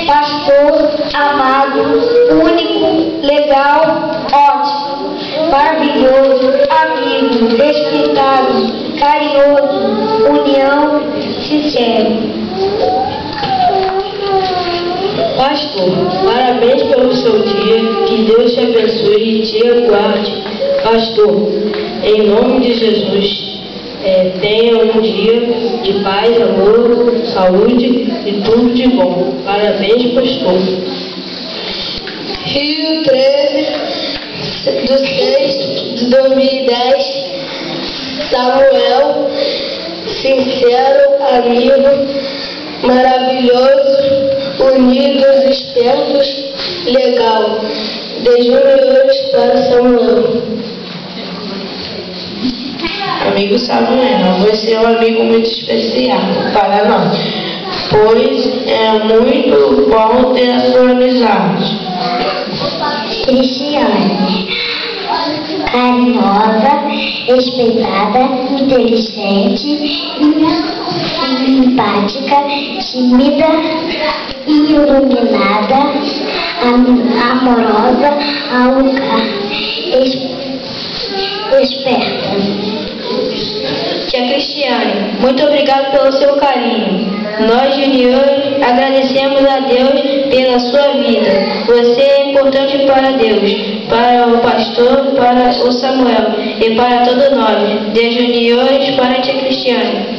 Pastor amado, único, legal, ótimo, maravilhoso, amigo, respeitado, carinhoso, união, sincero. Pastor, parabéns pelo seu dia, que Deus te abençoe e te guarde. Pastor, em nome de Jesus, tenha um dia de paz, amor, saúde e tudo de bom. Parabéns, pastor. Rio 13/6/2010, Samuel, sincero, amigo, maravilhoso, unidos, espertos, legal. De juniores para Samuel. Amigo Samuel, você é um amigo muito especial para nós, pois é muito bom ter a sua amizade. Cristiane, carinhosa, respeitada, inteligente, simpática, tímida, iluminada, amorosa, esperta. Tia Cristiane, muito obrigado pelo seu carinho. Nós, juniores, agradecemos a Deus pela sua vida. Você é importante para Deus, para o pastor, para o Samuel e para todos nós, de juniores para a Tia Cristiane.